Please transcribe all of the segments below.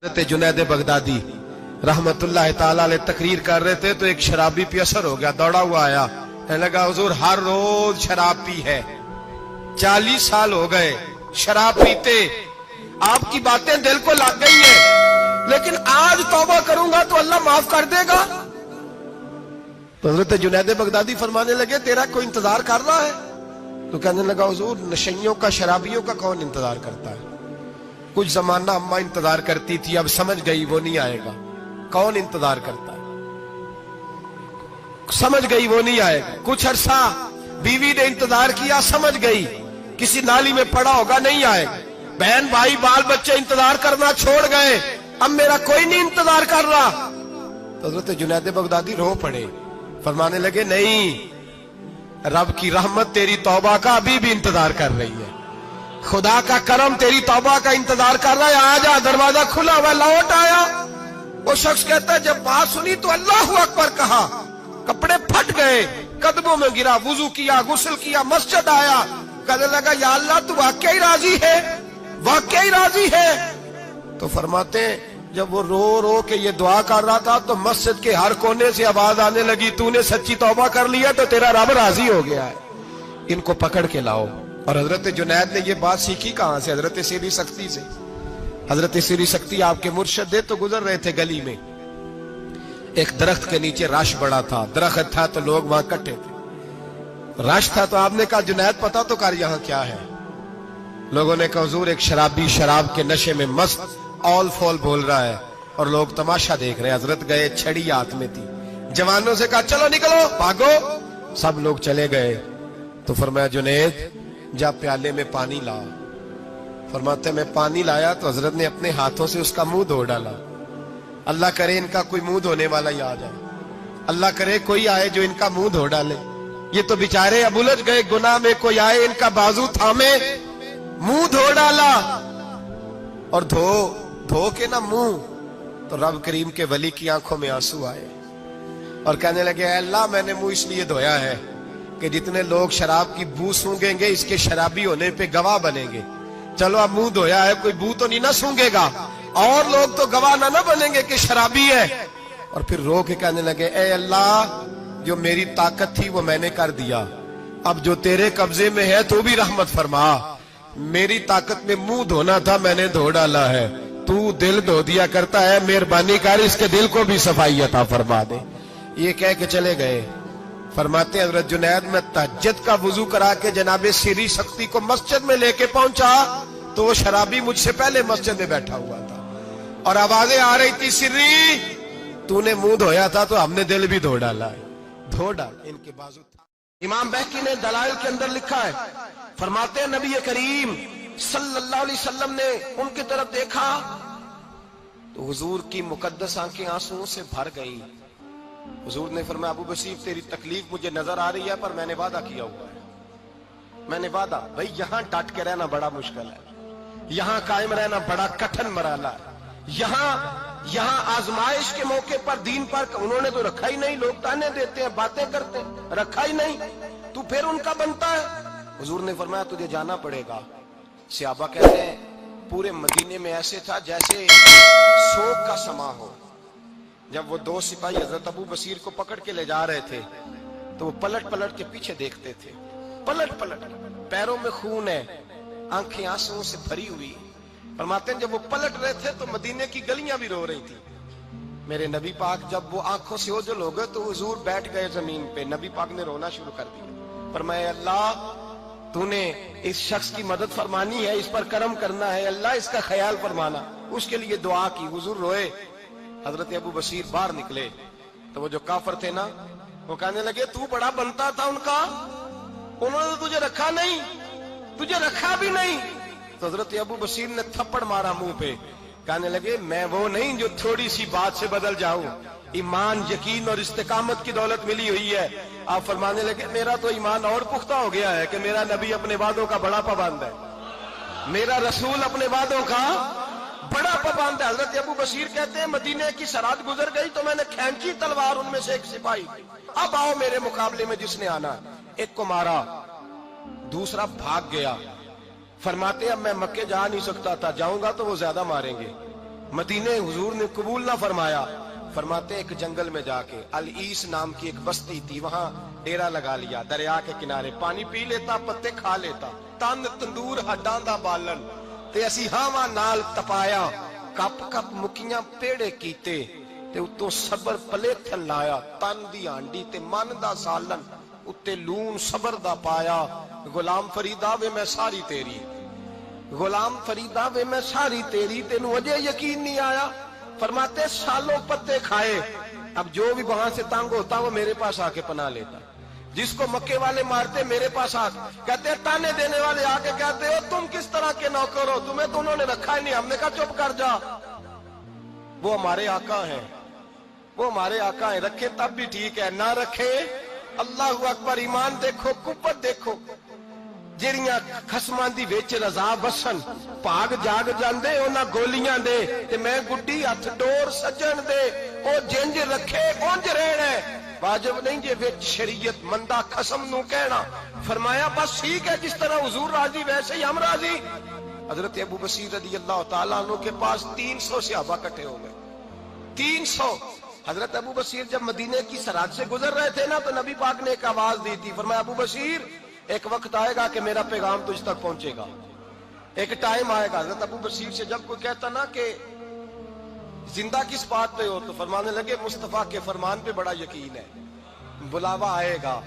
حضرت جنید بغدادی رحمتullah تعالی علیہ تقریر کر رہے تھے تو ایک شرابی پہ اثر ہو گیا، دوڑا ہوا آیا، کہنے لگا حضور ہر روز شراب پی ہے، 40 سال ہو گئے شراب پیتے، آپ کی باتیں دل کو لگ گئی ہیں، لیکن آج توبہ کروں گا تو اللہ معاف کر دے گا۔ تو حضرت جنید بغدادی فرمانے لگے تیرا کوئی انتظار کر رہا ہے؟ تو کہنے لگا حضور نشیوں کا، شرابیوں کا کون انتظار کرتا ہے؟ کچھ زمانہ اماں انتظار کرتی تھی، اب سمجھ گئی وہ نہیں آئے گا۔ کون انتظار کرتا ہے؟ سمجھ گئی وہ نہیں آئے گا۔ کچھ عرصہ بیوی نے انتظار کیا، سمجھ گئی کسی نالی میں پڑا ہوگا، نہیں آئے گا۔ بہن بھائی بال بچے انتظار کرنا چھوڑ گئے، اب میرا کوئی نہیں انتظار کر رہا۔ تو حضرت جنید بغدادی رو پڑے، فرمانے لگے نہیں، رب کی رحمت تیری توبہ کا ابھی بھی انتظار کر رہی ہے، خدا کا کرم تیری توبہ کا انتظار کر رہا ہے، آجا، دروازہ کھلا ہوا، لوٹ آیا۔ وہ شخص کہتا ہے جب بات سنی تو اللہ اکبر کہا، کپڑے پھٹ گئے، قدموں میں گرا، وضو کیا، غسل کیا، مسجد آیا، کہنے لگا یا اللہ تو واقعی راضی ہے، واقعی راضی ہے۔ تو فرماتے ہیں جب وہ رو رو کے یہ دعا کر رہا تھا تو مسجد کے ہر کونے سے آواز آنے لگی تو نے سچی توبہ کر لیا تو تیرا رب راضی ہو گیا ہے، ان کو پکڑ کے لاؤ۔ اور حضرت جنید نے یہ بات سیکھی کہاں سے؟ حضرت سیری سختی سے۔ حضرت سیری سختی آپ کے مرشد دے تو گزر رہے تھے گلی میں، ایک درخت کے نیچے رش بڑا تھا، درخت تھا تو لوگ وہاں کٹے تھے، رش تھا تو آپ نے کہا جنید پتہ تو کر یہاں کیا ہے؟ لوگوں نے کہا حضور ایک شرابی شراب کے نشے میں مست اول فول بول رہا ہے اور لوگ تماشا دیکھ رہے ہیں۔ حضرت گئے، چھڑی ہاتھ میں تھی، جوانوں سے کہا چلو نکلو بھاگو، سب لوگ چلے گئے۔ تو فرمایا جنید جا پیالے میں پانی لا۔ فرماتے میں پانی لایا تو حضرت نے اپنے ہاتھوں سے اس کا منہ دھو ڈالا۔ اللہ کرے ان کا کوئی منہ دھونے والا ہی آ جائے، اللہ کرے کوئی آئے جو ان کا منہ دھو ڈالے۔ یہ تو بیچارے اب الجھ گئے گناہ میں، کوئی آئے ان کا بازو تھامے، منہ دھو ڈالا، اور دھو کے نہ منہ، تو رب کریم کے ولی کی آنکھوں میں آنسو آئے اور کہنے لگے اے اللہ میں نے منہ اس لیے دھویا ہے کہ جتنے لوگ شراب کی بو سونگیں گے اس کے شرابی ہونے پہ گواہ بنیں گے۔ چلو اب منہ دھویا ہے، کوئی بو تو نہیں نہ سونگے گا، اور لوگ تو گواہ نہ بنیں گے کہ شرابی ہے۔ اور پھر رو کے کہنے لگے اے اللہ جو میری طاقت تھی وہ میں نے کر دیا، اب جو تیرے قبضے میں ہے تو بھی رحمت فرما، میری طاقت میں منہ دھونا تھا میں نے دھو ڈالا ہے، تو دل دھو دیا کرتا ہے، مہربانی کر اس کے دل کو بھی صفائی عطا فرما دے۔ یہ کہہ کے چلے گئے۔ فرماتے ہیں حضرت جنید میں تہجد کا وضو کرا کے جناب سیری سختی کو مسجد میں لے کے پہنچا تو وہ شرابی مجھ سے پہلے مسجد میں بیٹھا ہوا تھا اور آوازیں آ رہی تھی سری تو نے منہ دھویا تھا تو ہم نے دل بھی دھو ڈالا ہے، دھو ڈال ان کے بازو تھا۔ امام بہقی نے دلائل کے اندر لکھا ہے، فرماتے ہیں نبی کریم صلی اللہ علیہ وسلم نے ان کی طرف دیکھا تو حضور کی مقدس آنکھیں آنسوؤں سے بھر گئیں۔ حضور نے فرمایا ابو بصیر تیری تکلیف مجھے نظر آ رہی ہے پر میں نے وعدہ کیا ہوا ہے، میں نے وعدہ، بھئی یہاں ڈٹ کے رہنا بڑا مشکل ہے، یہاں قائم رہنا بڑا کٹھن مرحلہ ہے، یہاں آزمائش کے موقع پر دین پر انہوں نے تو رکھا ہی نہیں، لوگ تانے دیتے ہیں باتیں کرتے ہیں، رکھا ہی نہیں، تو پھر ان کا بنتا ہے۔ حضور نے فرمایا تجھے جانا پڑے گا۔ صحابہ کہتے ہیں پورے مدینے میں ایسے تھا جیسے سوگ کا سما ہو۔ جب وہ دو سپاہی حضرت ابو بصیر کو پکڑ کے لے جا رہے تھے تو وہ پلٹ پلٹ کے پیچھے دیکھتے تھے، پلٹ پلٹ، پیروں میں خون ہے، آنکھیں آنسوؤں سے بھری ہوئی۔ فرماتے ہیں جب وہ پلٹ رہے تھے تو مدینے کی گلیاں بھی رو رہی تھی۔ میرے نبی پاک جب وہ آنکھوں سے اوجھل ہو گئے تو حضور بیٹھ گئے زمین پہ، نبی پاک نے رونا شروع کر دیا۔ فرمایا اللہ تو نے اس شخص کی مدد فرمانی ہے، اس پر کرم کرنا ہے، اللہ اس کا خیال فرمانا، اس کے لیے دعا کی۔ حضور روئے۔ حضرت ابو بصیر باہر نکلے تو وہ جو کافر تھے نا وہ کہنے لگے تو بڑا بنتا تھا ان کا، انہوں نے تجھے رکھا نہیں، تجھے رکھا بھی نہیں۔ تو حضرت ابو بصیر نے تھپڑ مارا منہ پہ، کہنے لگے میں وہ نہیں جو تھوڑی سی بات سے بدل جاؤں، ایمان یقین اور استقامت کی دولت ملی ہوئی ہے۔ آپ فرمانے لگے میرا تو ایمان اور پختہ ہو گیا ہے کہ میرا نبی اپنے وعدوں کا بڑا پابند ہے، میرا رسول اپنے وعدوں کا بڑا پابند ہے۔ حضرت ابو بصیر کہتے ہیں مدینے کی سرحد گزر گئی تو میں نے کھینچی تلوار ان میں سے ایک سپاہی، اب آؤ میرے مقابلے میں جس نے آنا۔ ایک کو مارا، دوسرا بھاگ گیا۔ فرماتے اب میں مکے جا نہیں سکتا تھا، جاؤں گا تو وہ زیادہ ماریں گے، مدینے حضور نے قبول نہ فرمایا. فرماتے ایک جنگل میں جا کے العیس نام کی ایک بستی تھی, وہاں ڈیرا لگا لیا, دریا کے کنارے پانی پی لیتا, پتے کھا لیتا, تن تندور ہڈاں دا بالن تے اسی ہاواں نال تپایا, کپ کپ مکیاں پیڑے کیتے تے اتوں صبر پلیتھن لایا, تن دی ہانڈی تے من دا سالن اتے لون صبر دا پایا. غلام فریدا وے میں ساری تیری, غلام فریدا وے میں ساری تیری, تینوں وجہ یقین نہیں آیا. فرماتے سالوں پتے کھائے, اب جو بھی وہاں سے تنگ ہوتا وہ میرے پاس آ کے پناہ لیتا, جس کو مکے والے مارتے میرے پاس آ کہتے تانے دینے والے آ کے کہتے ہو تم کس طرح کے نوکر ہو, تمہیں تو انہوں نے رکھا ہی نہیں. ہم نے کہا چپ کر جا, وہ ہمارے آقا ہیں, وہ ہمارے آقا ہیں, رکھے تب بھی ٹھیک ہے, نہ رکھے اللہ اکبر. ایمان دیکھو, قوت دیکھو, جیڑیاں خسماں دی وچ رضا وسن پاگ جاگ جاندے انہاں گولیاں دے تے میں گڈی ہتھ ڈور سجن دے, او جنج رکھے اونج رہنا ہے. واجب نہیں جے وچ شریعت مندہ قسم نو کہنا. فرمایا بس ٹھیک ہے, جس طرح حضور راضی ویسے ہی ہم راضی. حضرت ابو بصیر رضی اللہ تعالیٰ عنہ کے پاس 300 صحابہ کٹھے ہو گئے, 300. حضرت ابو بصیر جب مدینے کی سرحد سے گزر رہے تھے نا, تو نبی پاک نے ایک آواز دی تھی. فرمایا ابو بصیر ایک وقت آئے گا کہ میرا پیغام تجھ تک پہنچے گا, ایک ٹائم آئے گا. حضرت ابو بصیر سے جب کوئی کہتا نا کہ زندہ کس بات پہ ہو, تو فرمانے لگے مصطفیٰ کے فرمان پہ بڑا یقین ہے, بلاوا آئے گا,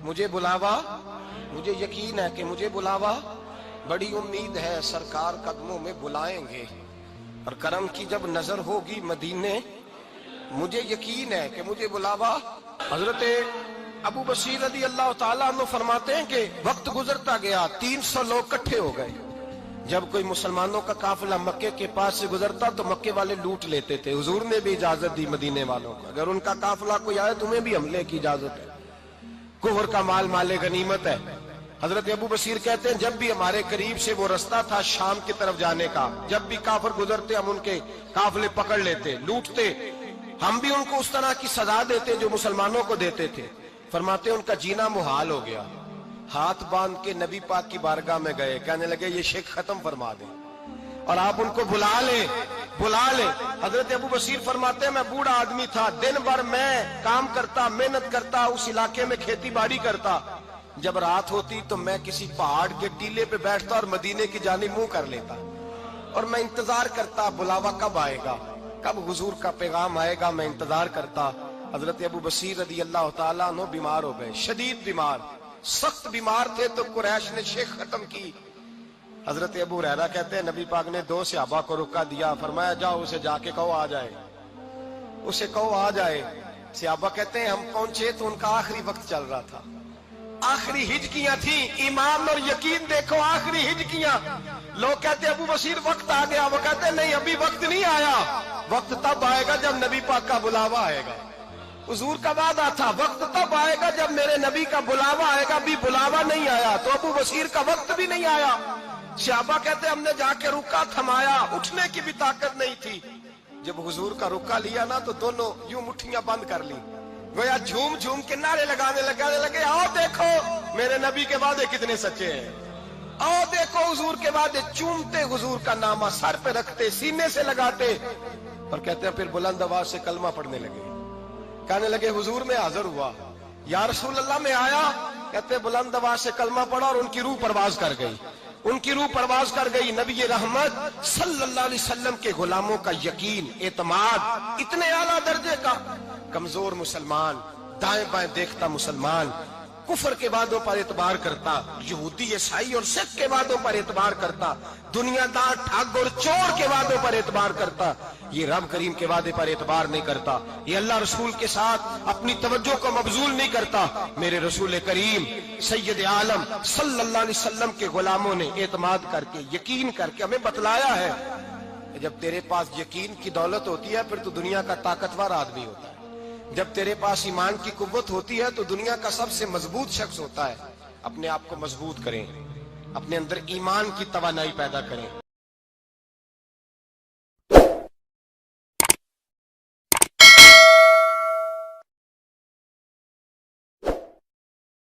مجھے بلاوا, مجھے یقین ہے کہ مجھے بلاوا, بڑی امید ہے سرکار قدموں میں بلائیں گے, اور کرم کی جب نظر ہوگی مدینے, مجھے یقین ہے کہ مجھے بلاوا. حضرت ابو بصیر رضی اللہ تعالیٰ عنہ فرماتے ہیں کہ وقت گزرتا گیا, 300 لوگ کٹھے ہو گئے. جب کوئی مسلمانوں کا قافلہ مکے کے پاس سے گزرتا تو مکے والے لوٹ لیتے تھے. حضور نے بھی اجازت دی مدینے والوں کو, اگر ان کا قافلہ کوئی آئے تمہیں بھی حملے کی اجازت ہے, کفر کا مال مال غنیمت ہے. حضرت ابو بصیر کہتے ہیں جب بھی ہمارے قریب سے وہ رستہ تھا شام کی طرف جانے کا, جب بھی کافر گزرتے ہم ان کے قافلے پکڑ لیتے, لوٹتے, ہم بھی ان کو اس طرح کی سزا دیتے جو مسلمانوں کو دیتے تھے. فرماتے ان کا جینا محال ہو گیا, ہاتھ باندھ کے نبی پاک کی بارگاہ میں گئے, کہنے لگے یہ شرک ختم فرما دیں اور آپ ان کو بلا لیں, بلا لیں. حضرت ابو بصیر فرماتے ہیں میں بوڑھا آدمی تھا, دن بھر میں کام کرتا, محنت کرتا, اس علاقے میں کھیتی باڑی کرتا. جب رات ہوتی تو میں کسی پہاڑ کے ٹیلے پہ بیٹھتا اور مدینے کی جانب منہ کر لیتا, اور میں انتظار کرتا بلاوا کب آئے گا, کب حضور کا پیغام آئے گا, میں انتظار کرتا. حضرت ابو بصیر رضی اللہ تعالیٰ عنہ بیمار ہو گئے, شدید بیمار, سخت بیمار تھے, تو قریش نے شیخ ختم کی. حضرت ابو ہریرہ کہتے ہیں نبی پاک نے 2 صحابہ کو رکا دیا, فرمایا جاؤ اسے جا کے کہو آ جائے, اسے کہو آ جائے. صحابہ کہتے ہیں ہم پہنچے تو ان کا آخری وقت چل رہا تھا, آخری ہجکیاں تھیں. ایمان اور یقین دیکھو, آخری ہجکیاں. لوگ کہتے ہیں ابو بصیر وقت آ گیا, وہ کہتے ہیں نہیں ابھی وقت نہیں آیا, وقت تب آئے گا جب نبی پاک کا بلاوا آئے گا. حضور کا وعدہ تھا وقت تب آئے گا جب میرے نبی کا بلاوا آئے گا, ابھی بلاوا نہیں آیا, تو ابو بصیر کا وقت بھی نہیں آیا. صحابہ کہتے ہیں ہم نے جا کے رکا, تھمایا, اٹھنے کی بھی طاقت نہیں تھی. جب حضور کا رکا لیا نا تو دونوں یوں مٹھیاں بند کر لی, گویا جھوم جھوم کے نعرے لگانے لگے آؤ دیکھو میرے نبی کے وعدے کتنے سچے ہیں, آؤ دیکھو حضور کے وعدے. چومتے حضور کا نامہ سر پہ رکھتے, سینے سے لگاتے, اور کہتے ہیں پھر بلند آواز سے کلمہ پڑھنے لگے. کہنے لگے حضور میں حاضر ہوا, یا رسول اللہ میں آیا. کہتے بلند آواز سے کلمہ پڑھا اور ان کی روح پرواز کر گئی, ان کی روح پرواز کر گئی. نبی رحمت صلی اللہ علیہ وسلم کے غلاموں کا یقین, اعتماد اتنے اعلیٰ درجے کا. کمزور مسلمان, دائیں بائیں دیکھتا مسلمان, کفر کے وعدوں پر اعتبار کرتا, یہودی عیسائی اور سکھ کے وعدوں پر اعتبار کرتا, دنیا دار ٹھگ اور چور کے وعدوں پر اعتبار کرتا, یہ رب کریم کے وعدے پر اعتبار نہیں کرتا, یہ اللہ رسول کے ساتھ اپنی توجہ کو مبذول نہیں کرتا. میرے رسول کریم سید عالم صلی اللہ علیہ وسلم کے غلاموں نے اعتماد کر کے, یقین کر کے ہمیں بتلایا ہے کہ جب تیرے پاس یقین کی دولت ہوتی ہے پھر تو دنیا کا طاقتور آدمی ہوتا ہے, جب تیرے پاس ایمان کی قوت ہوتی ہے تو دنیا کا سب سے مضبوط شخص ہوتا ہے. اپنے آپ کو مضبوط کریں, اپنے اندر ایمان کی توانائی پیدا کریں.